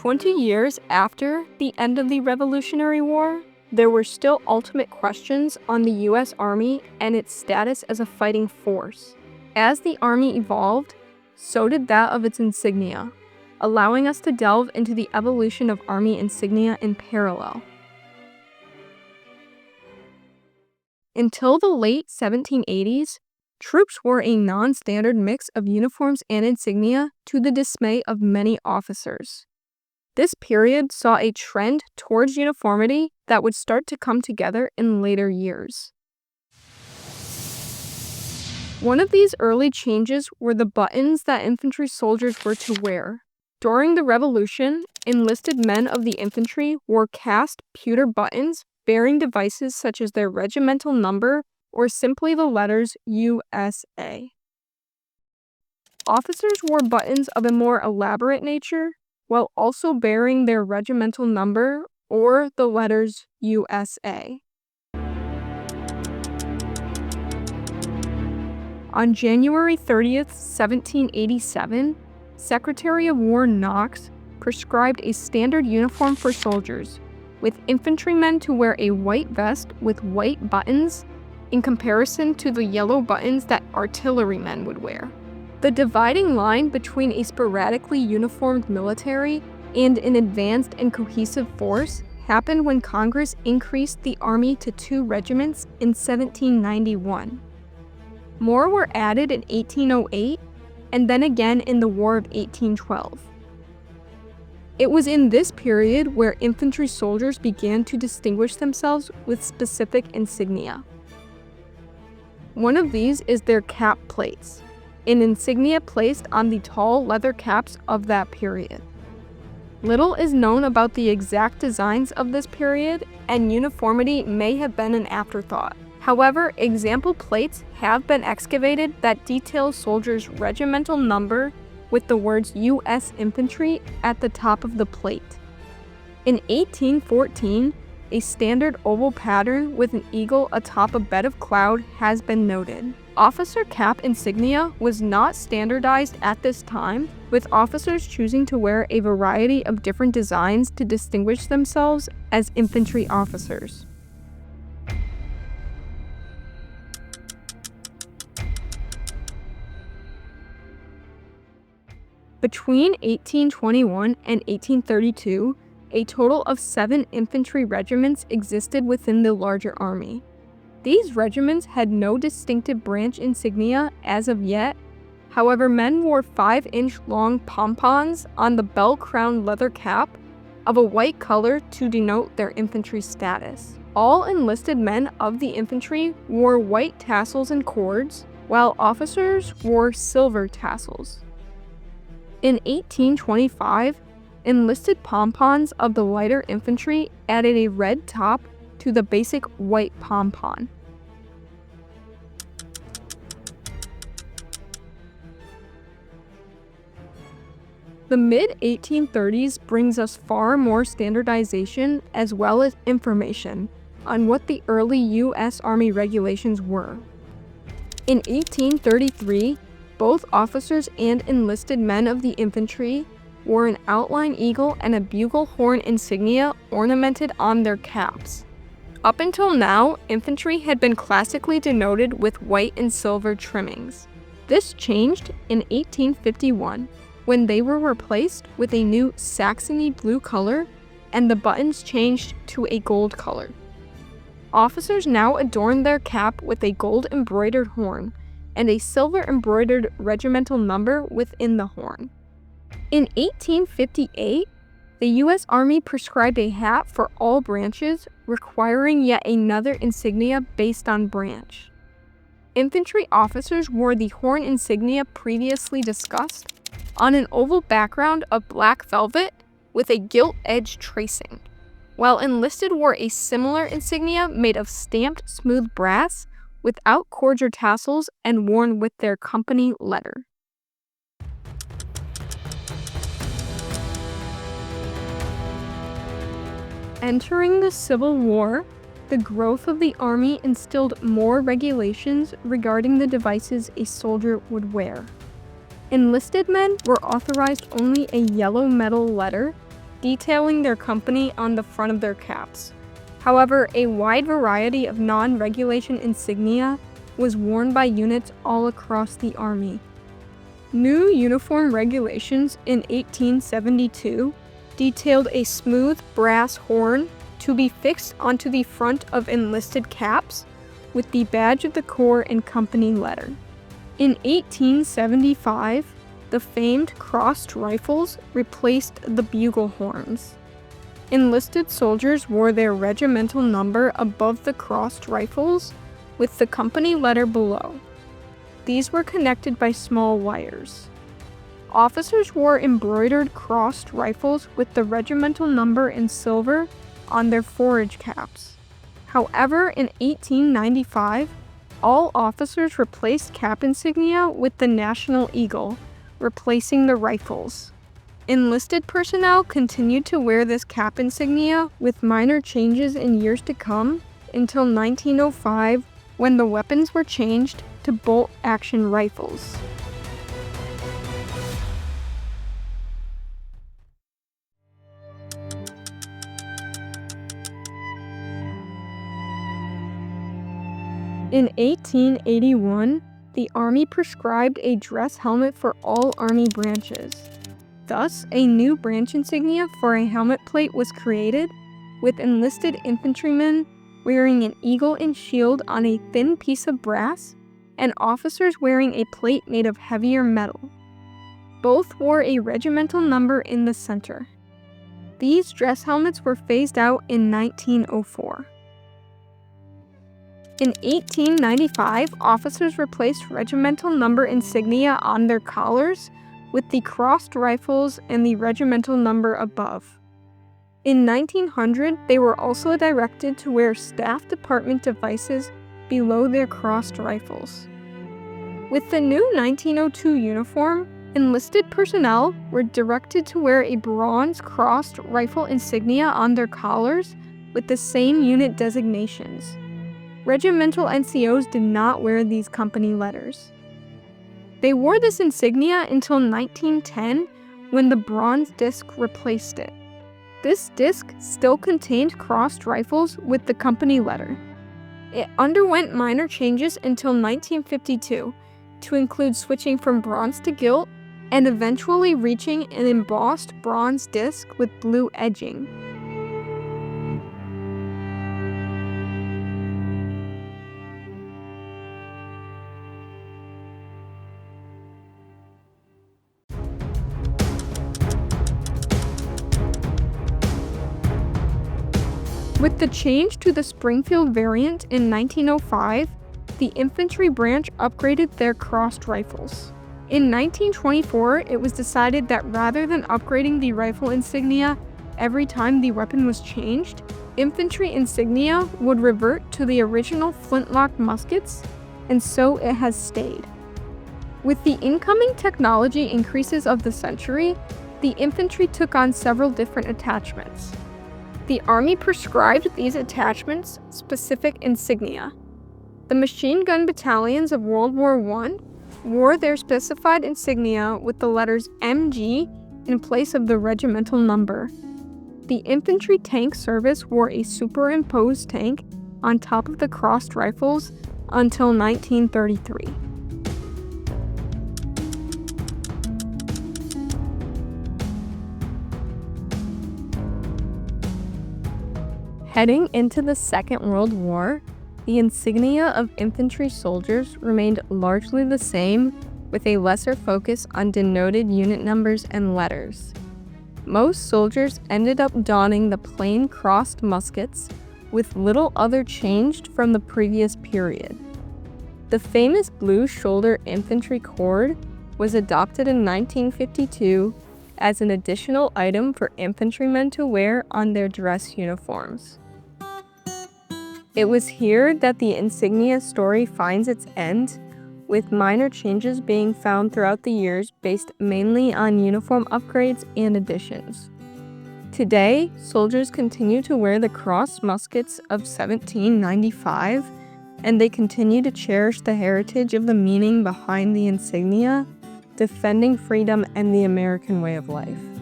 20 years after the end of the Revolutionary War, there were still ultimate questions on the U.S. Army and its status as a fighting force. As the Army evolved, so did that of its insignia, allowing us to delve into the evolution of Army insignia in parallel. Until the late 1780s, troops wore a non-standard mix of uniforms and insignia to the dismay of many officers. This period saw a trend towards uniformity that would start to come together in later years. One of these early changes were the buttons that infantry soldiers were to wear. During the Revolution, enlisted men of the infantry wore cast pewter buttons bearing devices such as their regimental number or simply the letters USA. Officers wore buttons of a more elaborate nature, while also bearing their regimental number or the letters USA. On January 30th, 1787, Secretary of War Knox prescribed a standard uniform for soldiers, with infantrymen to wear a white vest with white buttons in comparison to the yellow buttons that artillerymen would wear. The dividing line between a sporadically uniformed military and an advanced and cohesive force happened when Congress increased the Army to 2 regiments in 1791. More were added in 1808 and then again in the War of 1812. It was in this period where infantry soldiers began to distinguish themselves with specific insignia. One of these is their cap plates, an insignia placed on the tall leather caps of that period. Little is known about the exact designs of this period, and uniformity may have been an afterthought. However, example plates have been excavated that detail soldiers' regimental number with the words U.S. Infantry at the top of the plate. In 1814, a standard oval pattern with an eagle atop a bed of cloud has been noted. Officer cap insignia was not standardized at this time, with officers choosing to wear a variety of different designs to distinguish themselves as infantry officers. Between 1821 and 1832, a total of 7 infantry regiments existed within the larger army. These regiments had no distinctive branch insignia as of yet. However, men wore 5-inch long pompons on the bell-crowned leather cap of a white color to denote their infantry status. All enlisted men of the infantry wore white tassels and cords, while officers wore silver tassels. In 1825, enlisted pompons of the lighter infantry added a red top to the basic white pompon. The mid-1830s brings us far more standardization as well as information on what the early U.S. Army regulations were. In 1833, both officers and enlisted men of the infantry wore an outline eagle and a bugle horn insignia ornamented on their caps. Up until now, infantry had been classically denoted with white and silver trimmings. This changed in 1851, when they were replaced with a new Saxony blue color and the buttons changed to a gold color. Officers now adorned their cap with a gold embroidered horn and a silver embroidered regimental number within the horn. In 1858, the U.S. Army prescribed a hat for all branches, requiring yet another insignia based on branch. Infantry officers wore the horn insignia previously discussed on an oval background of black velvet with a gilt-edged tracing, while enlisted wore a similar insignia made of stamped smooth brass without cords or tassels and worn with their company letter. Entering the Civil War, the growth of the Army instilled more regulations regarding the devices a soldier would wear. Enlisted men were authorized only a yellow metal letter, detailing their company on the front of their caps. However, a wide variety of non-regulation insignia was worn by units all across the Army. New uniform regulations in 1872 detailed a smooth brass horn to be fixed onto the front of enlisted caps with the badge of the corps and company letter. In 1875, the famed crossed rifles replaced the bugle horns. Enlisted soldiers wore their regimental number above the crossed rifles with the company letter below. These were connected by small wires. Officers wore embroidered crossed rifles with the regimental number in silver on their forage caps. However, in 1895, all officers replaced cap insignia with the national eagle, replacing the rifles. Enlisted personnel continued to wear this cap insignia with minor changes in years to come until 1905, when the weapons were changed to bolt-action rifles. In 1881, the Army prescribed a dress helmet for all Army branches. Thus, a new branch insignia for a helmet plate was created, with enlisted infantrymen wearing an eagle and shield on a thin piece of brass, and officers wearing a plate made of heavier metal. Both wore a regimental number in the center. These dress helmets were phased out in 1904. In 1895, officers replaced regimental number insignia on their collars with the crossed rifles and the regimental number above. In 1900, they were also directed to wear staff department devices below their crossed rifles. With the new 1902 uniform, enlisted personnel were directed to wear a bronze crossed rifle insignia on their collars with the same unit designations. Regimental NCOs did not wear these company letters. They wore this insignia until 1910, when the bronze disc replaced it. This disc still contained crossed rifles with the company letter. It underwent minor changes until 1952 to include switching from bronze to gilt and eventually reaching an embossed bronze disc with blue edging. With the change to the Springfield variant in 1905, the infantry branch upgraded their crossed rifles. In 1924, it was decided that rather than upgrading the rifle insignia every time the weapon was changed, infantry insignia would revert to the original flintlock muskets, and so it has stayed. With the incoming technology increases of the century, the infantry took on several different attachments. The Army prescribed these attachments specific insignia. The machine gun battalions of World War I wore their specified insignia with the letters MG in place of the regimental number. The infantry tank service wore a superimposed tank on top of the crossed rifles until 1933. Heading into the Second World War, the insignia of infantry soldiers remained largely the same, with a lesser focus on denoted unit numbers and letters. Most soldiers ended up donning the plain crossed muskets, with little other changed from the previous period. The famous blue shoulder infantry cord was adopted in 1952 as an additional item for infantrymen to wear on their dress uniforms. It was here that the insignia story finds its end, with minor changes being found throughout the years based mainly on uniform upgrades and additions. Today, soldiers continue to wear the crossed muskets of 1795, and they continue to cherish the heritage of the meaning behind the insignia, defending freedom and the American way of life.